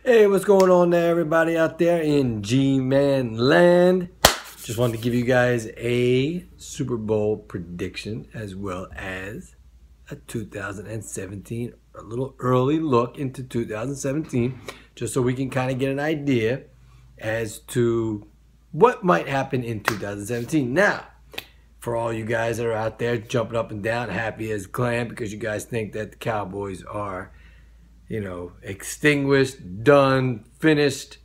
Hey, what's going on there, everybody out there in G-Man land? Just wanted to give you guys a Super Bowl prediction as well as a 2017, a little early look into 2017, just so we can kind of get an idea as to what might happen in 2017. Now, for all you guys that are out there jumping up and down, happy as clam because you guys think that the Cowboys are, you know, extinguished, done, finished,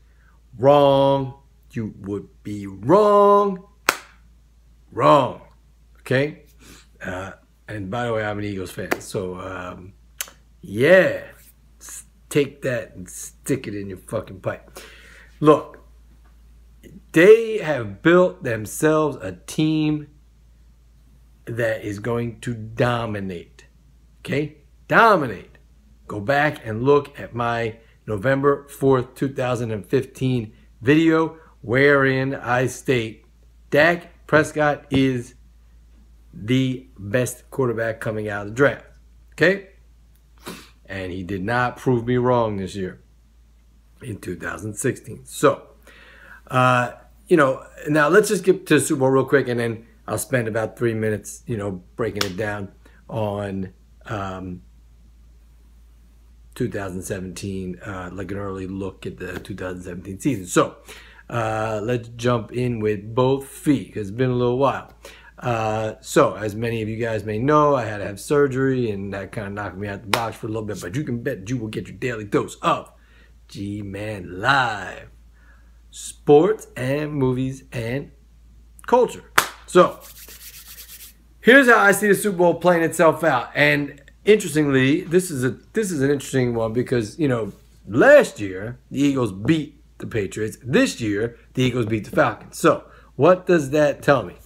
wrong. You would be wrong. Wrong. Okay? And by the way, I'm an Eagles fan. So, yeah. Take that and stick it in your fucking pipe. Look, they have built themselves a team that is going to dominate. Okay? Dominate. Go back and look at my November 4th, 2015 video wherein I state Dak Prescott is the best quarterback coming out of the draft. Okay? And he did not prove me wrong this year in 2016. So, you know, now let's just get to the Super Bowl real quick and then I'll spend about 3 minutes, you know, breaking it down on 2017, like an early look at the 2017 season. So let's jump in with both feet because it's been a little while. So as many of you guys may know, I had to have surgery and that kind of knocked me out the box for a little bit, but you can bet you will get your daily dose of G-Man Live, sports and movies and culture. So here's how I see the Super Bowl playing itself out. And interestingly, this is an interesting one because, you know, last year the Eagles beat the Patriots. This year the Eagles beat the Falcons. So what does that tell me?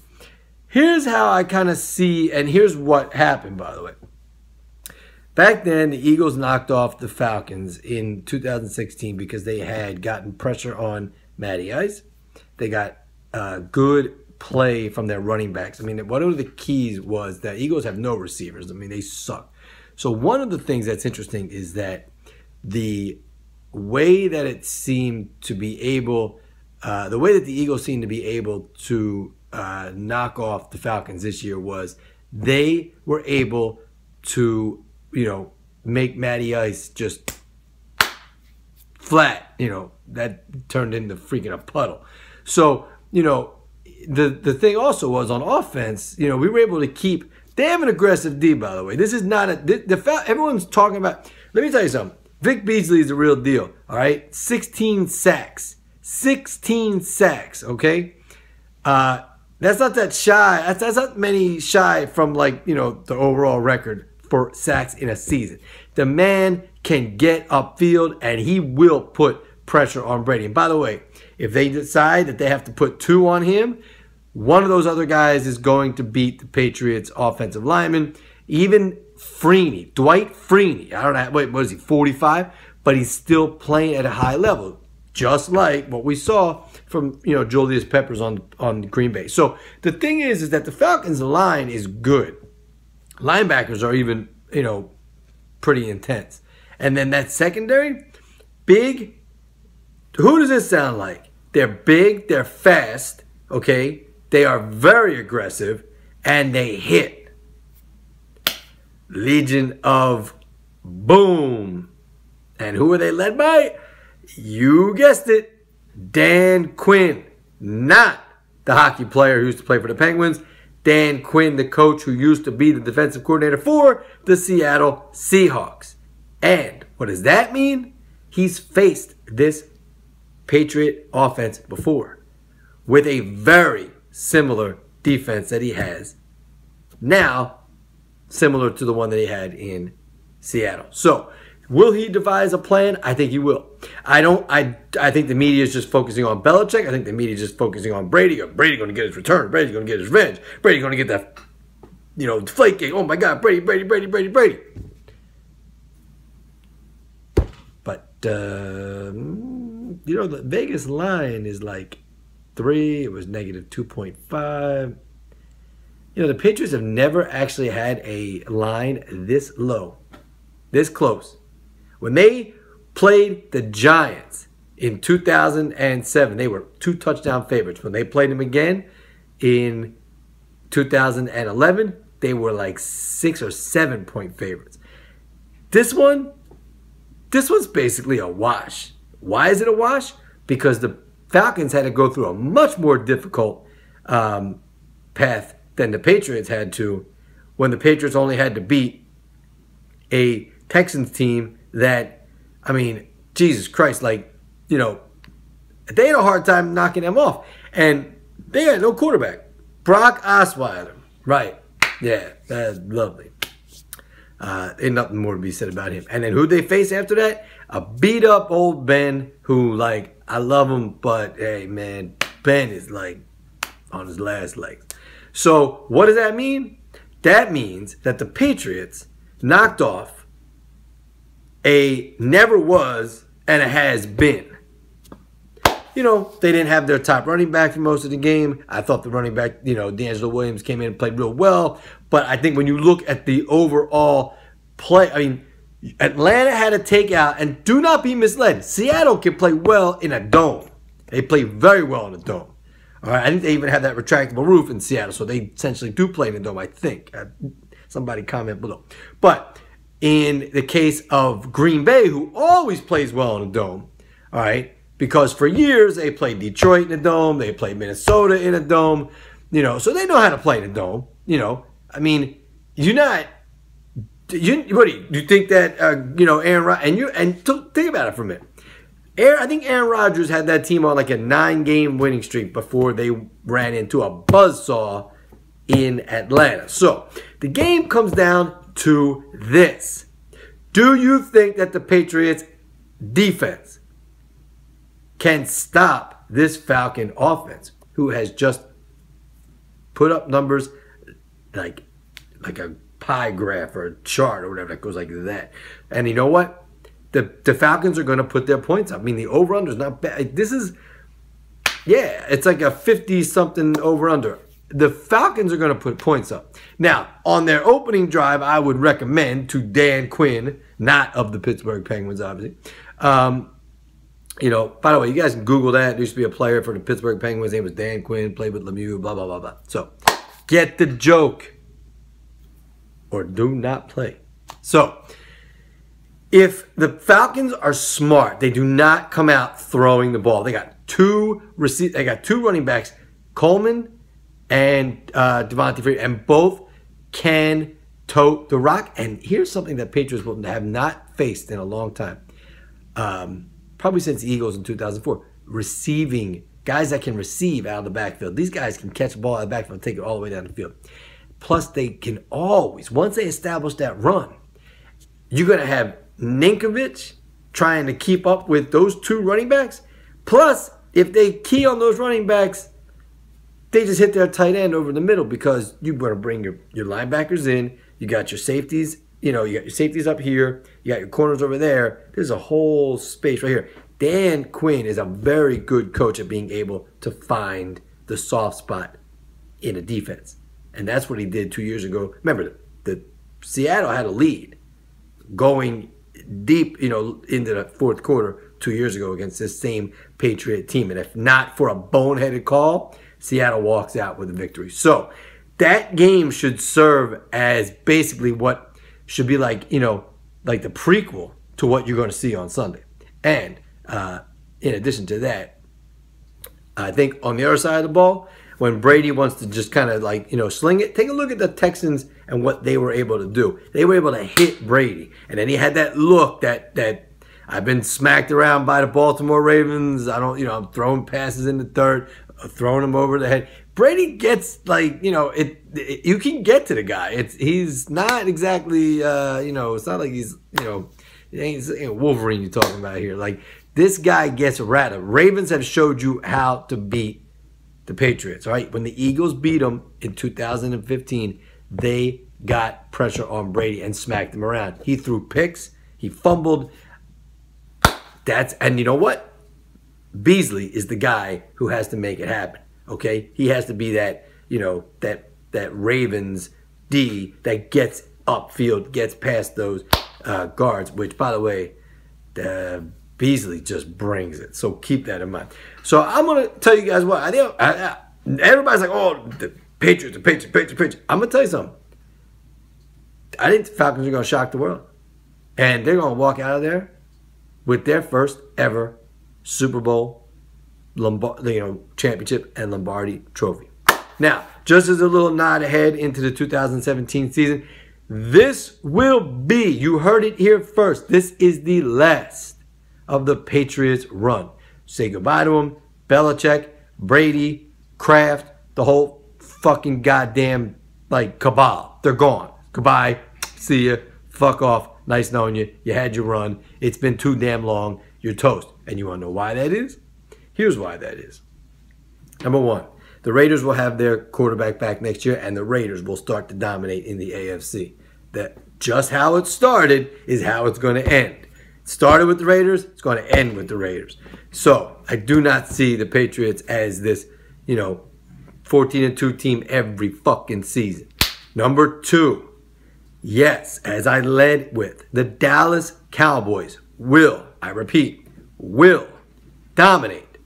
Here's how I kind of see, and here's what happened, by the way. Back then, the Eagles knocked off the Falcons in 2016 because they had gotten pressure on Matty Ice. They got good play from their running backs. I mean, one of the keys was that Eagles have no receivers. I mean, they suck. So one of the things that's interesting is that the way that it seemed to be able, the way that the Eagles seemed to be able to knock off the Falcons this year was they were able to, you know, make Matty Ice just flat. You know, that turned into freaking a puddle. So, you know, the thing also was on offense, you know, we were able to keep. They have an aggressive D, by the way. This is not everyone's talking about. Let me tell you something. Vic Beasley is the real deal. All right, 16 sacks, 16 sacks. Okay, that's not that shy. That's not many shy from, like, you know, the overall record for sacks in a season. The man can get upfield and he will put pressure on Brady. And by the way, if they decide that they have to put 2 on him, one of those other guys is going to beat the Patriots offensive lineman. Even Freeney, Dwight Freeney, I don't know, wait, what is he, 45? But he's still playing at a high level, just like what we saw from, you know, Julius Peppers on Green Bay. So the thing is that the Falcons line is good. Linebackers are even, you know, pretty intense. And then that secondary, big. Who does this sound like? They're big, they're fast, okay? They are very aggressive, and they hit. Legion of Boom. And who are they led by? You guessed it, Dan Quinn. Not the hockey player who used to play for the Penguins. Dan Quinn, the coach who used to be the defensive coordinator for the Seattle Seahawks. And what does that mean? He's faced this Patriot offense before with a very similar defense that he has now, similar to the one that he had in Seattle. So, will he devise a plan? I think he will. I think the media is just focusing on Belichick. I think the media is just focusing on Brady. Brady's going to get his return. Brady's going to get his revenge. Brady's going to get that, you know, flake game. Oh my God, Brady. But you know, the Vegas line is like 3. It was negative 2.5. You know, the Patriots have never actually had a line this low, this close. When they played the Giants in 2007. They were 2-touchdown favorites. When they played them again in 2011, they were like 6 or 7 point favorites. This one's basically a wash. Why is it a wash? Because the Falcons had to go through a much more difficult path than the Patriots had to, when the Patriots only had to beat a Texans team that, I mean, Jesus Christ, like, you know, they had a hard time knocking them off. And they had no quarterback. Brock Osweiler. Right. Yeah, that's lovely. Ain't nothing more to be said about him. And then who'd they face after that? A beat-up old Ben who, like, I love him, but, hey, man, Ben is, like, on his last legs. So what does that mean? That means that the Patriots knocked off a never was and a has been. You know, they didn't have their top running back for most of the game. I thought the running back, you know, D'Angelo Williams came in and played real well. But I think when you look at the overall play, I mean, Atlanta had a takeout. And do not be misled. Seattle can play well in a dome. They play very well in a dome. All right, I think they even have that retractable roof in Seattle. So they essentially do play in a dome, I think. Somebody comment below. But in the case of Green Bay, who always plays well in a dome, all right, because for years they played Detroit in a dome, they played Minnesota in a dome, you know, so they know how to play in a dome, you know. I mean, you think that you know, Aaron Rodgers, think about it for a minute. I think Aaron Rodgers had that team on like a 9-game winning streak before they ran into a buzzsaw in Atlanta. So the game comes down to this: do you think that the Patriots defense can stop this Falcon offense, who has just put up numbers like a pie graph or a chart or whatever that goes like that? And you know what? The Falcons are going to put their points up. I mean, the over-under is not bad. This is, yeah, it's like a 50-something over-under. The Falcons are going to put points up. Now, on their opening drive, I would recommend to Dan Quinn, not of the Pittsburgh Penguins, obviously. You know, by the way, you guys can Google that. There used to be a player for the Pittsburgh Penguins. His name was Dan Quinn, played with Lemieux, blah, blah, blah, blah. So, get the joke. Or do not play. So, if the Falcons are smart, they do not come out throwing the ball. They got two running backs, Coleman and Devontae Freeman, and both can tote the rock. And here's something that Patriots will have not faced in a long time. Probably since the Eagles in 2004, receiving, guys that can receive out of the backfield. These guys can catch the ball out of the backfield and take it all the way down the field. Plus, they can always, once they establish that run, you're going to have Ninkovich trying to keep up with those two running backs. Plus, if they key on those running backs, they just hit their tight end over the middle, because you better bring your linebackers in. You got your safeties. You know, you got your safeties up here. You got your corners over there. There's a whole space right here. Dan Quinn is a very good coach at being able to find the soft spot in a defense. And that's what he did 2 years ago. Remember, the Seattle had a lead going deep, you know, into the fourth quarter 2 years ago against this same Patriot team. And if not for a boneheaded call, Seattle walks out with a victory. So that game should serve as basically what should be like, you know, like the prequel to what you're going to see on Sunday. And in addition to that, I think on the other side of the ball, when Brady wants to just kind of like, you know, sling it, take a look at the Texans and what they were able to do. They were able to hit Brady. And then he had that look that I've been smacked around by the Baltimore Ravens. I'm throwing passes in the third, throwing them over the head. Brady gets like, you know, you can get to the guy. He's not exactly, it's not like he's, you know, it ain't Wolverine you're talking about here. Like, this guy gets rattled. Ravens have showed you how to beat the Patriots, all right? When the Eagles beat them in 2015, they got pressure on Brady and smacked him around. He threw picks. He fumbled. And you know what? Beasley is the guy who has to make it happen, okay? He has to be that, you know, that Ravens D that gets upfield, gets past those guards, which, by the way, Beasley just brings it. So keep that in mind. So I'm going to tell you guys what. Everybody's like, oh, the Patriots. I'm going to tell you something. I think the Falcons are going to shock the world. And they're going to walk out of there with their first ever Super Bowl championship and Lombardi trophy. Now, just as a little nod ahead into the 2017 season, this will be, you heard it here first, this is the last of the Patriots run. Say goodbye to them. Belichick, Brady, Kraft, the whole fucking goddamn cabal. They're gone. Goodbye. See ya. Fuck off. Nice knowing you. You had your run. It's been too damn long. You're toast. And you want to know why that is? Here's why that is. Number one, the Raiders will have their quarterback back next year, and the Raiders will start to dominate in the AFC. That just how it started is how it's going to end. It started with the Raiders. It's going to end with the Raiders. So I do not see the Patriots as this, 14-2 team every fucking season. Number two, yes, as I led with, the Dallas Cowboys will, I repeat, will dominate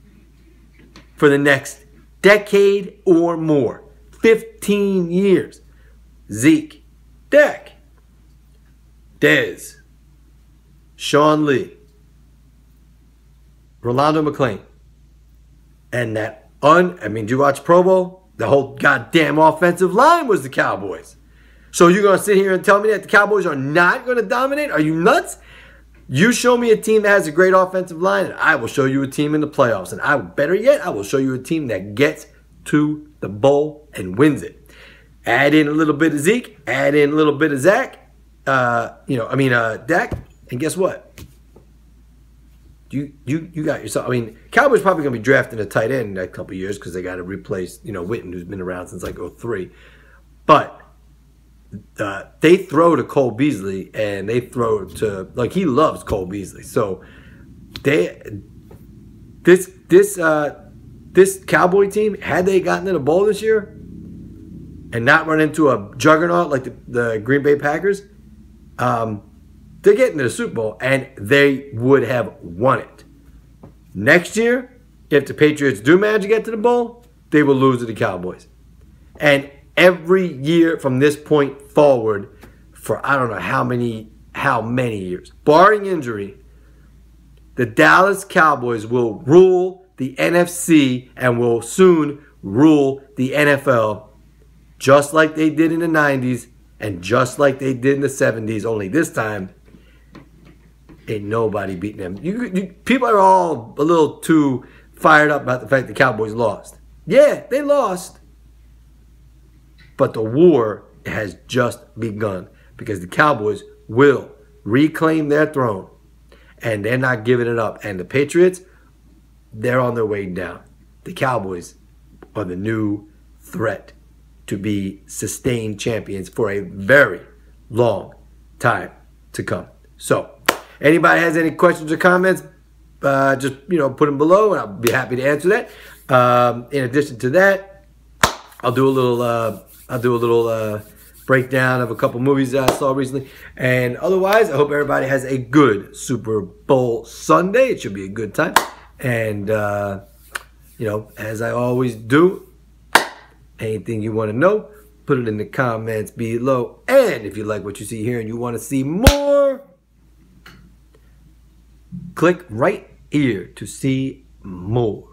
for the next decade or more. 15 years. Zeke, Dak, Dez, Sean Lee, Rolando McClain, and did you watch Pro Bowl? The whole goddamn offensive line was the Cowboys. So you're going to sit here and tell me that the Cowboys are not going to dominate? Are you nuts? You show me a team that has a great offensive line, and I will show you a team in the playoffs. And better yet, I will show you a team that gets to the bowl and wins it. Add in a little bit of Zeke, add in a little bit of Dak, and guess what? You got yourself. Cowboys probably going to be drafting a tight end in a couple of years because they got to replace, Witten, who's been around since 2003. But they throw to Cole Beasley, and they throw to he loves Cole Beasley. So this Cowboy team, had they gotten to the bowl this year and not run into a juggernaut like the Green Bay Packers, they're getting to the Super Bowl, and they would have won it. Next year, if the Patriots do manage to get to the bowl, they will lose to the Cowboys. And every year from this point forward, for I don't know how many years, barring injury, the Dallas Cowboys will rule the NFC and will soon rule the NFL, just like they did in the 90s and just like they did in the 70s, only this time ain't nobody beating them. People are all a little too fired up about the fact the Cowboys lost. Yeah, they lost. But the war has just begun because the Cowboys will reclaim their throne, and they're not giving it up. And the Patriots, they're on their way down. The Cowboys are the new threat to be sustained champions for a very long time to come. So, anybody has any questions or comments, just put them below, and I'll be happy to answer that. In addition to that, I'll do a little breakdown of a couple movies that I saw recently. And otherwise, I hope everybody has a good Super Bowl Sunday. It should be a good time. And, as I always do, anything you want to know, put it in the comments below. And if you like what you see here and you want to see more, click right here to see more.